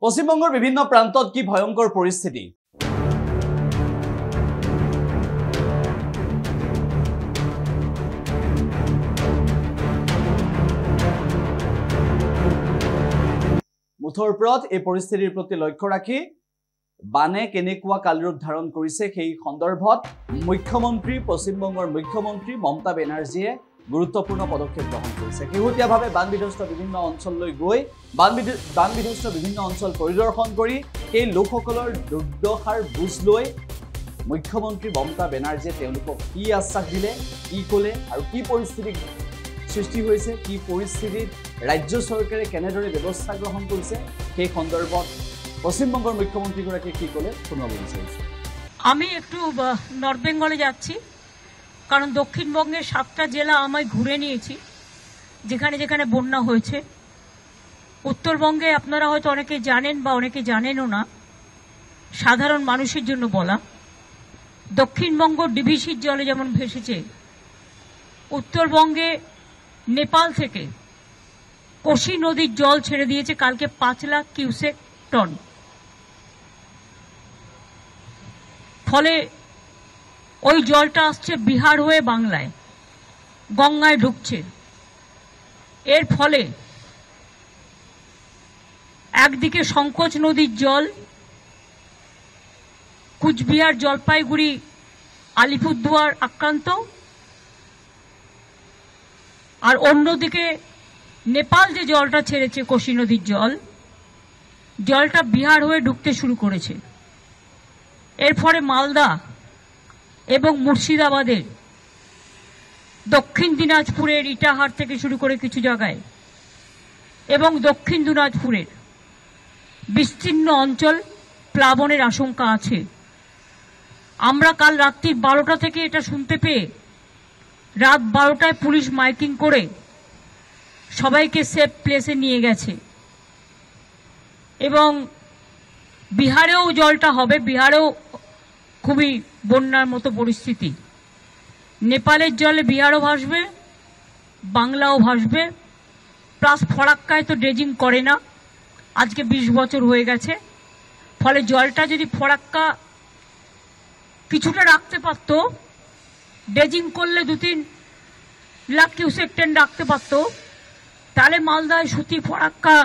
পশ্চিমবঙ্গের বিভিন্ন প্রান্তত কি ভয়ঙ্কর পরিস্থিতি। মুঠৰ ওপৰত এই পৰিস্থিতিৰ প্ৰতি লক্ষ্য ৰাখি বানে কেনেকুৱা কালৰূপ ধাৰণ কৰিছে সেই সন্দৰ্ভত পশ্চিমবংগৰ মুখ্যমন্ত্ৰী মমতা বেনাৰ্জীয়ে গুৰুত্বপূৰ্ণ পদক্ষেপ গ্ৰহণ কৰিছে। শেহতীয়াভাৱে বান বিধ্বস্ত বিভিন্ন অঞ্চললৈ গৈ বান বিধ্বস্ত বিভিন্ন অঞ্চল পৰিদৰ্শন কৰি সেই লোকসকলৰ দুৰ্দশাৰ বুজ লৈ মুখ্যমন্ত্ৰী মমতা বেনাৰ্জীয়ে তেওঁলোকক কি আশ্বাস দিলে, কি ক'লে আৰু কি পৰিস্থিতি সৃষ্টি হৈছে, কি পৰিস্থিতিত ৰাজ্য চৰকাৰে কেনেদৰে ব্যৱস্থা গ্ৰহণ কৰিছে সেই সন্দৰ্ভত পশ্চিমবঙ্গের মুখ্যমন্ত্রী কি করে শুনাব বিচারিছি। আমি একটু নর্থ বেঙ্গলে যাচ্ছি, কারণ দক্ষিণবঙ্গের 7টা জেলা আমি ঘুরে নিয়েছি যেখানে যেখানে বন্যা হয়েছে। উত্তরবঙ্গে আপনারা হয়তো অনেকে জানেন বা অনেকে জানেনও না, সাধারণ মানুষের জন্য বলা, দক্ষিণবঙ্গ ডিভিসির জলে যেমন ভেসেছে, উত্তরবঙ্গে নেপাল থেকে কোশি নদীর জল ছেড়ে দিয়েছে কালকে 5 লাখ কিউসেক টন। ফলে ওই জলটা আসছে বিহার হয়ে বাংলায়, গঙ্গায় ঢুকছে। এর ফলে একদিকে সংকোচ নদীর জল কুচবিহার, জলপাইগুড়ি, আলিপুরদুয়ার আক্রান্ত, আর অন্যদিকে নেপাল যে জলটা ছেড়েছে কোশি নদীর জলটা বিহার হয়ে ঢুকতে শুরু করেছে। এর ফলে মালদা এবং মুর্শিদাবাদের, দক্ষিণ দিনাজপুরের ইটাহার থেকে শুরু করে কিছু জায়গায় এবং দক্ষিণ দিনাজপুরের বিস্তীর্ণ অঞ্চল প্লাবনের আশঙ্কা আছে। আমরা কাল রাত্রি 12টা থেকে এটা শুনতে পেয়ে রাত 12টায় পুলিশ মাইকিং করে সবাইকে সেফ প্লেসে নিয়ে গেছে। এবং বিহারেও জলটা হবে, বিহারেও খুবই বন্যার মতো পরিস্থিতি। নেপালের জলে বিহারও ভাসবে, বাংলাও ভাসবে। প্লাস ফরাক্কায় তো ড্রেজিং করে না, আজকে 20 বছর হয়ে গেছে। ফলে জলটা যদি ফরাক্কা কিছুটা রাখতে পারত, ড্রেজিং করলে 2-3 লাখ কিউসেক টন রাখতে পারত, তাহলে মালদায়, সুতি, ফরাক্কা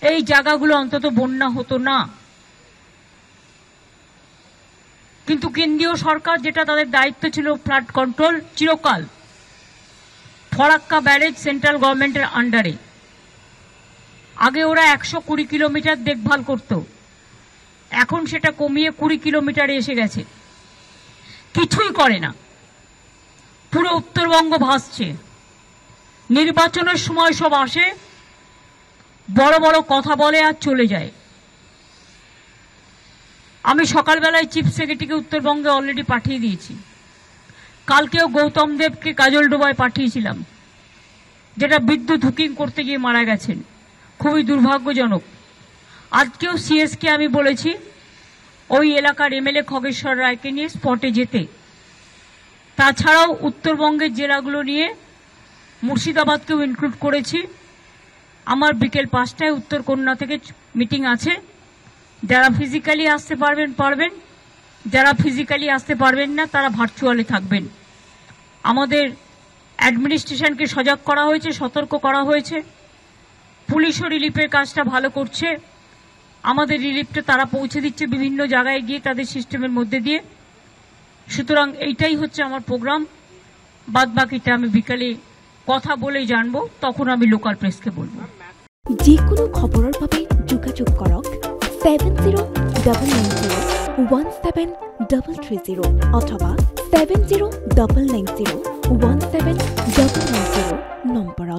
এই জায়গাগুলো অন্তত বন্যা হতো না। কিন্তু কেন্দ্রীয় সরকার, যেটা তাদের দায়িত্ব ছিল ফ্লাড কন্ট্রোল, চিরকাল ফরাক্কা ব্যারেজ সেন্ট্রাল গভর্নমেন্টের আন্ডারে। আগে ওরা 120 কিলোমিটার দেখভাল করত, এখন সেটা কমিয়ে 20 কিলোমিটারে এসে গেছে। কিছুই করে না, পুরো উত্তরবঙ্গ ভাসছে। নির্বাচনের সময় সব আসে, বড় বড় কথা বলে আর চলে যায়। আমি সকালবেলায় চিফ সেক্রেটারিকে উত্তরবঙ্গে অলরেডি পাঠিয়ে দিয়েছি। কালকেও গৌতম দেবকে কাজলডোবায় পাঠিয়েছিলাম, যেটা বিদ্যুৎ হুকিং করতে গিয়ে মারা গেছেন, খুবই দুর্ভাগ্যজনক। আজকেও সিএসকে আমি বলেছি ওই এলাকার এমএলএ খগেশ্বর রায়কে নিয়ে স্পটে যেতে। তাছাড়াও উত্তরবঙ্গের জেলাগুলো নিয়ে মুর্শিদাবাদকেও ইনক্লুড করেছি। আমার বিকেল 5টায় উত্তর কন্যা থেকে মিটিং আছে। যারা ফিজিক্যালি আসতে পারবেন, যারা ফিজিক্যালি আসতে পারবেন না তারা ভার্চুয়ালি থাকবেন। আমাদের অ্যাডমিনিস্ট্রেশনকে সজাগ করা হয়েছে, সতর্ক করা হয়েছে। পুলিশও রিলিফের কাজটা ভালো করছে। আমাদের রিলিফটা তারা পৌঁছে দিচ্ছে বিভিন্ন জায়গায় গিয়ে তাদের সিস্টেমের মধ্যে দিয়ে। সুতরাং এইটাই হচ্ছে আমার প্রোগ্রাম। বাদ বাকিটা আমি বিকালে কথা বলেই জানবো, তখন আমি লোকাল প্রেসকে বলবো। যিকোনো খবৰৰ বাবে যোগাযোগ কৰক 7099017330 অথবা 7099017390 নম্বৰত।